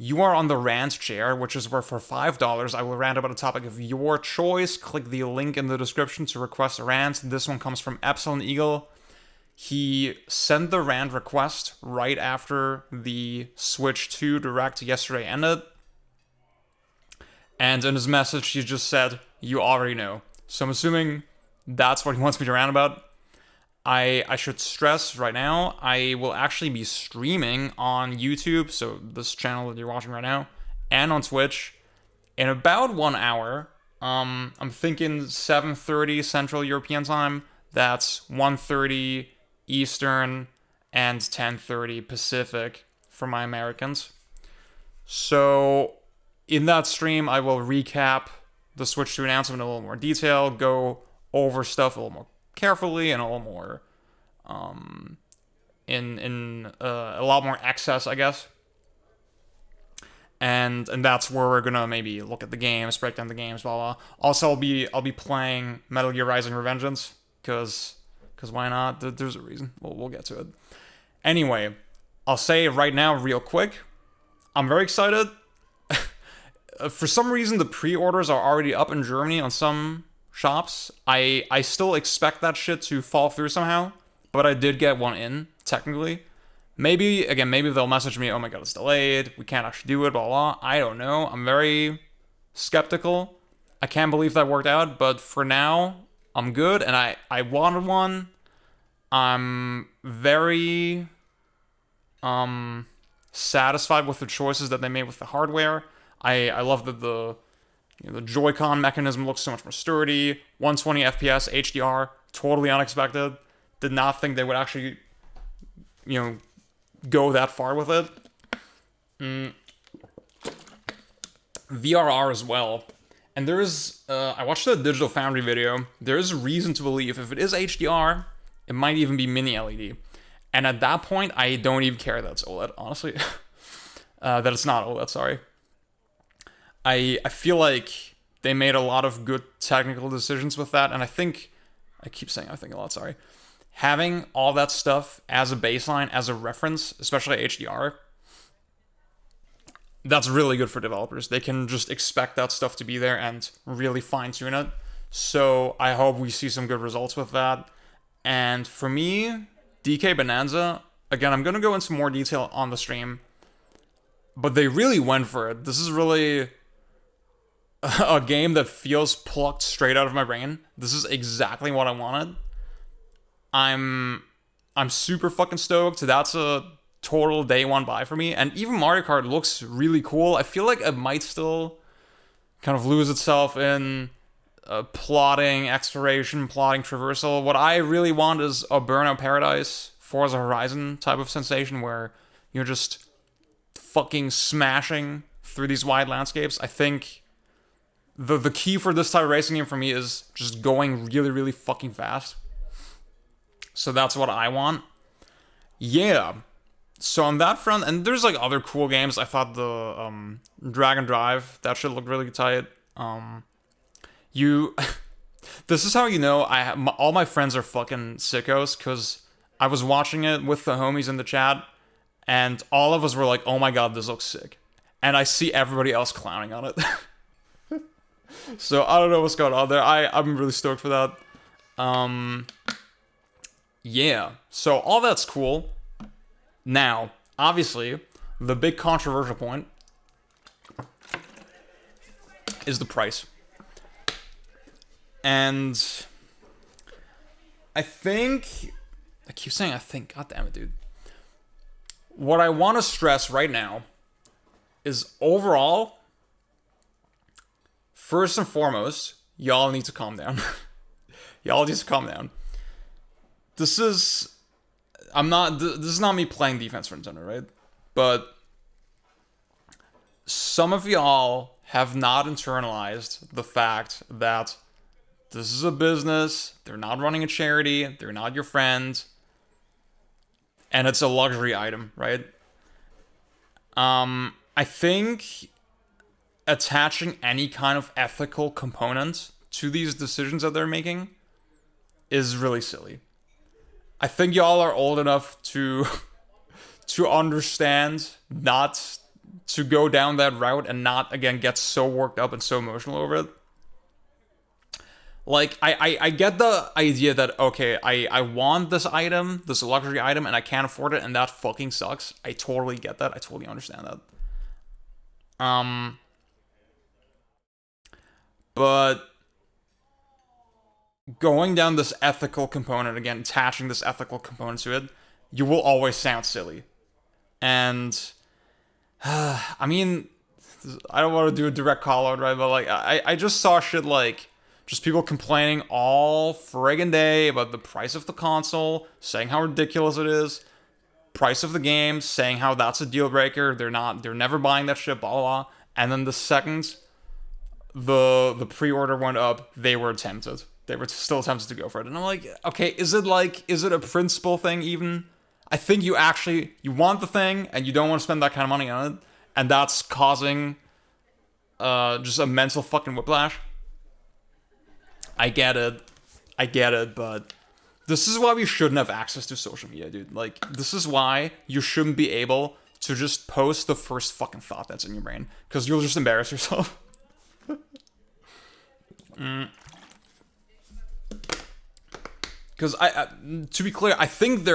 You are on the rant chair, which is where for $5 I will rant about a topic of your choice. Click the link in the description to request a rant. This one comes from Epsilon Eagle. He sent the rant request right after the Switch 2 Direct yesterday ended. And in his message, he just said, "You already know." So I'm assuming that's what he wants me to rant about. I should stress right now, I will actually be streaming on YouTube, so this channel that you're watching right now, and on Twitch in about 1 hour. I'm thinking 7:30 Central European Time. That's 1:30 Eastern and 10:30 Pacific for my Americans. So in that stream, I will recap the Switch 2 announcement in a little more detail, go over stuff a little more carefully and a little more in a lot more excess, I guess. And that's where we're gonna maybe look at the games, break down the games, blah blah. Also, I'll be playing Metal Gear Rising: Revengeance because why not? There's a reason. We'll get to it. Anyway, I'll say right now, real quick, I'm very excited. For some reason, the pre-orders are already up in Germany on some shops. I still expect that shit to fall through somehow, but I did get one in, technically. Maybe they'll message me, "Oh my god, it's delayed, we can't actually do it, blah blah." I don't know. I'm very skeptical. I can't believe that worked out, but for now, I'm good, and I wanted one. I'm very satisfied with the choices that they made with the hardware. I love that the Joy-Con mechanism looks so much more sturdy. 120 FPS HDR, totally unexpected. Did not think they would actually, go that far with it. VRR as well. And there's, I watched the Digital Foundry video. There's reason to believe if it is HDR, it might even be mini LED. And at that point, I don't even care that it's OLED, honestly. That it's not OLED, sorry. I feel like they made a lot of good technical decisions with that, and I keep saying I think a lot, sorry. Having all that stuff as a baseline, as a reference, especially HDR, that's really good for developers. They can just expect that stuff to be there and really fine-tune it. So I hope we see some good results with that. And for me, DK Bonanza, again, I'm going to go into more detail on the stream, but they really went for it. This is really a game that feels plucked straight out of my brain. This is exactly what I wanted. I'm super fucking stoked. That's a total day one buy for me. And even Mario Kart looks really cool. I feel like it might still kind of lose itself in plotting, exploration, plotting, traversal. What I really want is a Burnout Paradise, Forza Horizon type of sensation where you're just fucking smashing through these wide landscapes. I think the key for this type of racing game for me is just going really, really fucking fast. So that's what I want. Yeah. So on that front, and there's like other cool games. I thought the Dragon Drive, that shit looked really tight. This is how you know all my friends are fucking sickos, because I was watching it with the homies in the chat, and all of us were like, "Oh my god, this looks sick," and I see everybody else clowning on it. So I don't know what's going on there. I'm really stoked for that. Yeah. So all that's cool. Now, obviously, the big controversial point is the price. And I keep saying I think, god damn it, dude. What I want to stress right now is overall, first and foremost, y'all need to calm down. Y'all need to calm down. This is not me playing defense for Nintendo, right? But some of y'all have not internalized the fact that this is a business, they're not running a charity, they're not your friend, and it's a luxury item, right? I think attaching any kind of ethical component to these decisions that they're making is really silly. I think y'all are old enough to understand not to go down that route and not again get so worked up and so emotional over it. Like I get the idea that okay, I want this item, this luxury item, and I can't afford it, and that fucking sucks. I totally get that. I totally understand that. Um, but going down this ethical component again, attaching this ethical component to it, you will always sound silly. And I mean, I don't want to do a direct call out, right? But like, I just saw shit like just people complaining all friggin' day about the price of the console, saying how ridiculous it is, price of the game, saying how that's a deal breaker. They're never buying that shit, blah blah blah. And then the second the pre-order went up, they were tempted. They were still tempted to go for it. And I'm like, is it a principle thing even? I think you want the thing and you don't want to spend that kind of money on it, and that's causing just a mental fucking whiplash. I get it, but this is why we shouldn't have access to social media, dude. Like, this is why you shouldn't be able to just post the first fucking thought that's in your brain, because you'll just embarrass yourself. Because to be clear, I think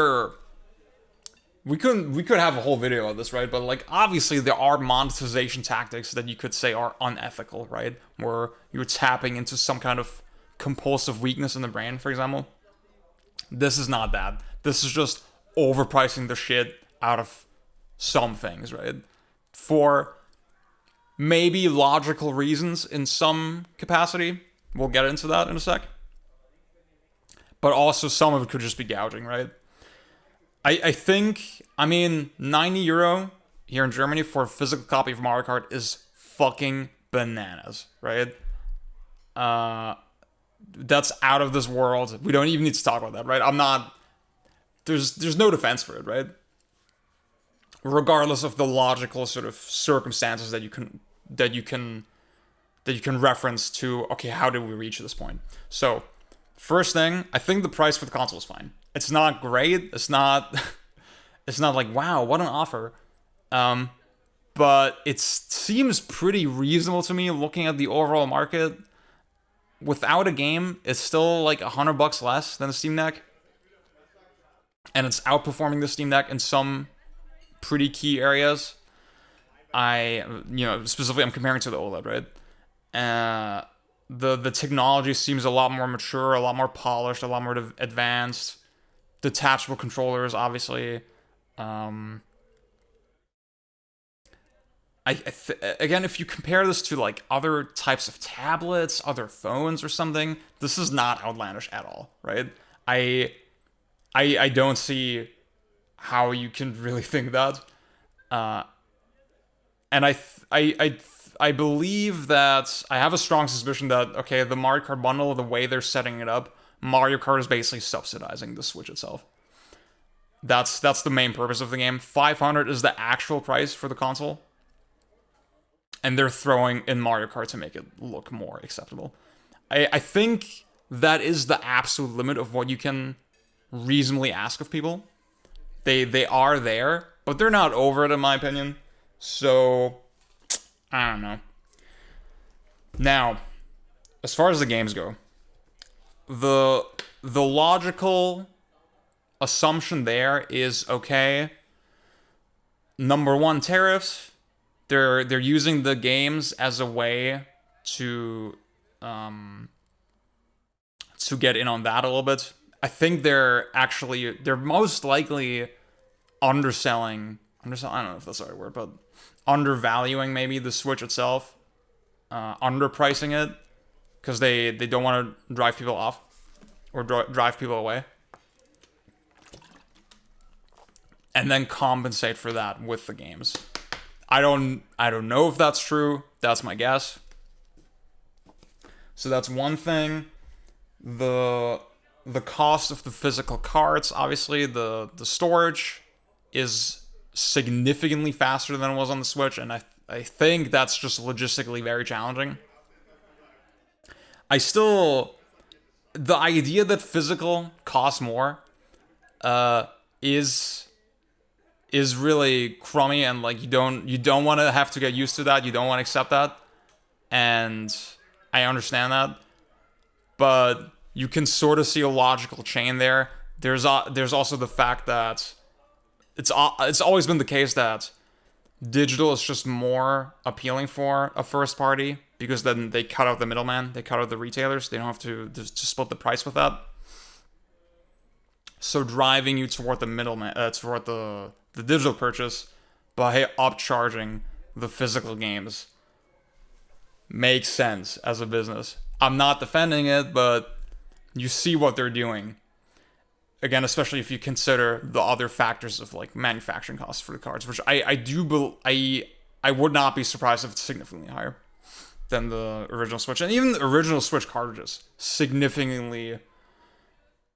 we could have a whole video of this, right? But like, obviously, there are monetization tactics that you could say are unethical, right? Where you're tapping into some kind of compulsive weakness in the brain, for example. This is not that. This is just overpricing the shit out of some things, right? For maybe logical reasons in some capacity. We'll get into that in a sec. But also some of it could just be gouging, right? I think, I mean, €90 here in Germany for a physical copy of Mario Kart is fucking bananas, right? That's out of this world. We don't even need to talk about that, right? I'm not. There's no defense for it, right? Regardless of the logical sort of circumstances that you can reference to. Okay, how did we reach this point? So, first thing, I think the price for the console is fine. It's not great. It's not. It's not like wow, what an offer. But it seems pretty reasonable to me looking at the overall market. Without a game, it's still like $100 less than the Steam Deck, and it's outperforming the Steam Deck in some pretty key areas. Specifically, I'm comparing to the OLED, right? The technology seems a lot more mature, a lot more polished, a lot more advanced. Detachable controllers, obviously. Again, if you compare this to like other types of tablets, other phones or something, this is not outlandish at all, right? I don't see how you can really think that. And I believe that I have a strong suspicion that okay, the Mario Kart bundle, the way they're setting it up, Mario Kart is basically subsidizing the Switch itself. That's the main purpose of the game. 500 is the actual price for the console. And they're throwing in Mario Kart to make it look more acceptable. I think that is the absolute limit of what you can reasonably ask of people. They are there, but they're not over it in my opinion. So, I don't know. Now, as far as the games go, the logical assumption there is okay. Number one, tariffs. They're using the games as a way to get in on that a little bit. I think they're most likely underselling. I don't know if that's the right word, but undervaluing maybe the Switch itself, underpricing it because they don't want to drive people off or drive people away, and then compensate for that with the games. I don't know if that's true. That's my guess. So that's one thing. The cost of the physical cards, obviously, the storage is significantly faster than it was on the Switch, and I think that's just logistically very challenging. The idea that physical costs more is is really crummy, and like you don't want to have to get used to that. You don't want to accept that, and I understand that, but you can sort of see a logical chain there. There's also the fact that it's always been the case that digital is just more appealing for a first party because then they cut out the middleman, they cut out the retailers, they don't have to just split the price with that. So driving you toward the middleman, toward the digital purchase by upcharging the physical games makes sense as a business. I'm not defending it, but you see what they're doing. Again, especially if you consider the other factors of like manufacturing costs for the cards, which I would not be surprised if it's significantly higher than the original Switch, and even the original Switch cartridges significantly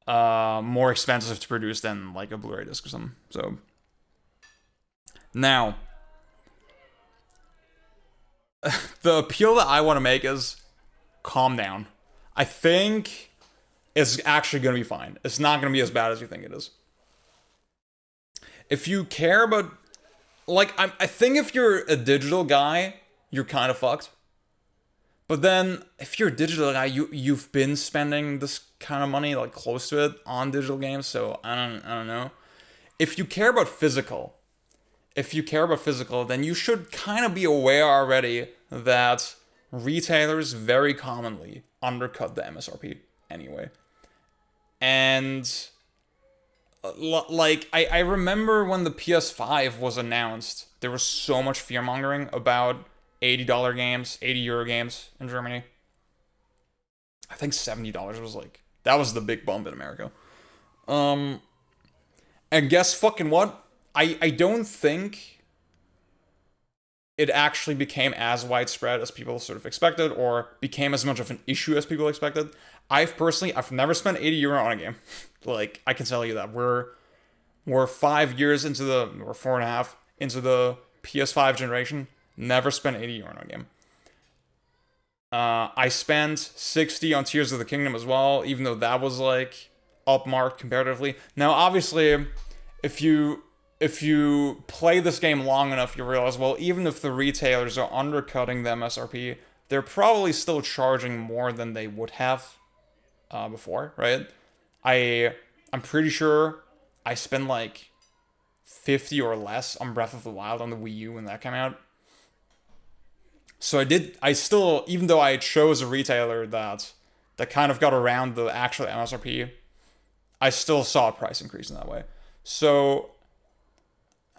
more expensive to produce than like a Blu-ray disc or something. So now, the appeal that I want to make is calm down. I think it's actually going to be fine. It's not going to be as bad as you think it is. If you care about, like, I think if you're a digital guy, you're kind of fucked. But then, if you're a digital guy, you've been spending this kind of money, like, close to it on digital games, so I don't know. If you care about physical, then you should kind of be aware already that retailers very commonly undercut the MSRP anyway. And like I remember when the PS5 was announced, there was so much fear-mongering about $80 games, €80 games in Germany. I think $70 was like, that was the big bump in America. And guess fucking what? I don't think it actually became as widespread as people sort of expected, or became as much of an issue as people expected. I've never spent €80 on a game. Like, I can tell you that. We're 5 years into or 4.5 into the PS5 generation. Never spent €80 on a game. I spent 60 on Tears of the Kingdom as well, even though that was like upmarked comparatively. Now, obviously, if you play this game long enough, you realize, well, even if the retailers are undercutting the MSRP, they're probably still charging more than they would have before, right? I'm pretty sure I spent like 50 or less on Breath of the Wild on the Wii U when that came out. So I still, even though I chose a retailer that kind of got around the actual MSRP, I still saw a price increase in that way. So,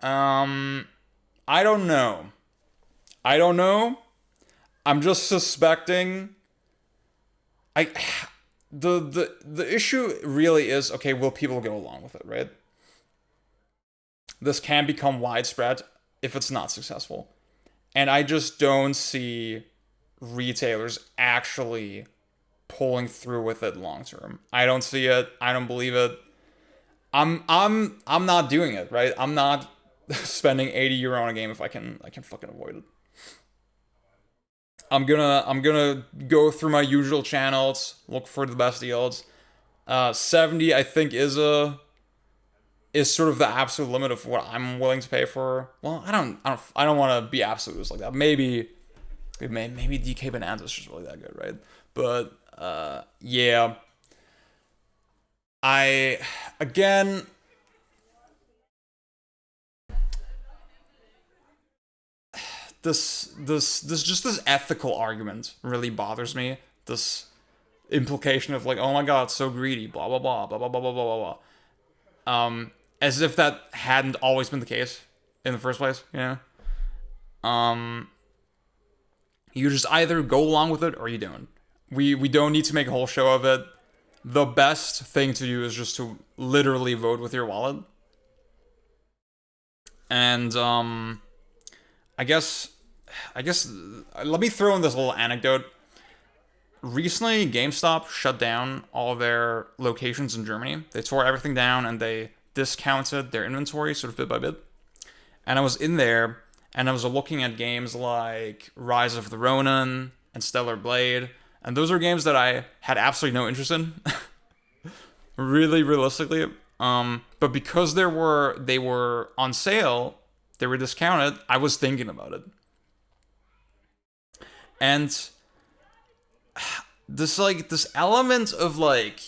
I don't know. I'm just suspecting. The issue really is, okay, will people go along with it, right? This can become widespread if it's not successful. And I just don't see retailers actually pulling through with it long term. I don't see it. I don't believe it. I'm not doing it, right? I'm not spending €80 on a game if I can fucking avoid it. I'm gonna go through my usual channels, look for the best deals. 70 I think is sort of the absolute limit of what I'm willing to pay for. Well, I don't want to be absolutist like that. Maybe DK Bonanza is just really that good, right? But yeah. This ethical argument really bothers me. This implication of like, oh my god, so greedy, blah blah blah blah blah blah blah blah blah. As if that hadn't always been the case in the first place, you know? You just either go along with it or you don't. We don't need to make a whole show of it. The best thing to do is just to literally vote with your wallet. And I guess let me throw in this little anecdote. Recently, GameStop shut down all their locations in Germany. They tore everything down and they discounted their inventory sort of bit by bit. And I was in there and I was looking at games like Rise of the Ronin and Stellar Blade. And those are games that I had absolutely no interest in. Really, realistically, But because they were on sale, they were discounted. I was thinking about it, and this element of like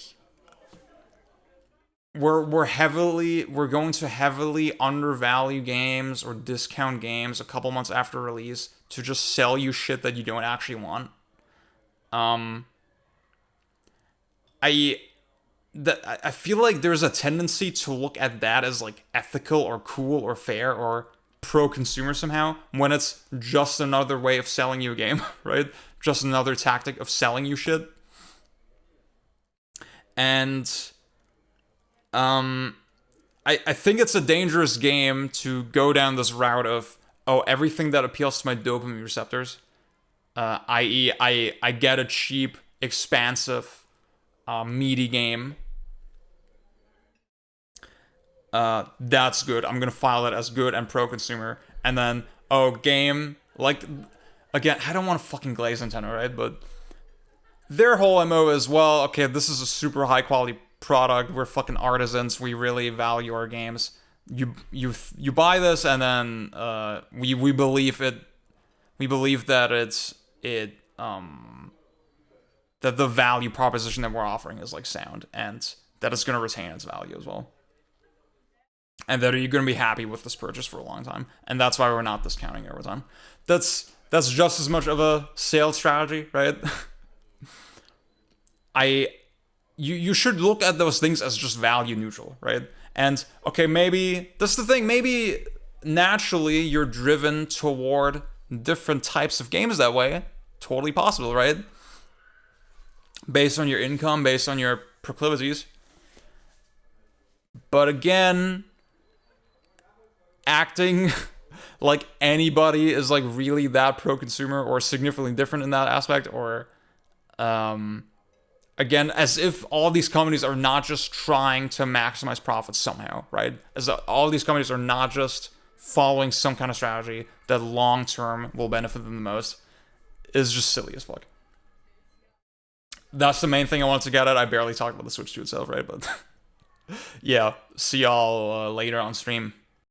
we're going to heavily undervalue games or discount games a couple months after release to just sell you shit that you don't actually want. Um, I I feel like there's a tendency to look at that as like ethical or cool or fair or pro consumer somehow when it's just another way of selling you a game, right? Just another tactic of selling you shit. And um I think it's a dangerous game to go down this route of, oh, everything that appeals to my dopamine receptors, i.e., I get a cheap, expansive, meaty game. That's good. I'm gonna file it as good and pro-consumer. And then, oh, game, like, again, I don't want to fucking glaze Nintendo, right? But their whole MO is, well, okay, this is a super high quality product. We're fucking artisans. We really value our games. You buy this, and then we believe it. We believe that that the value proposition that we're offering is like sound, and that it's gonna retain its value as well, and that you're gonna be happy with this purchase for a long time, and that's why we're not discounting it over time. That's just as much of a sales strategy, right? I you should look at those things as just value neutral, right? And okay, maybe that's the thing. Maybe naturally you're driven toward different types of games that way. Totally possible, right? Based on your income, based on your proclivities. But again, acting like anybody is like really that pro-consumer or significantly different in that aspect, or again, as if all these companies are not just trying to maximize profits somehow, right? As all these companies are not just following some kind of strategy that long term will benefit them the most, is just silly as fuck. That's the main thing I wanted to get at. I barely talked about the Switch 2 itself, right? But yeah, see y'all later on stream.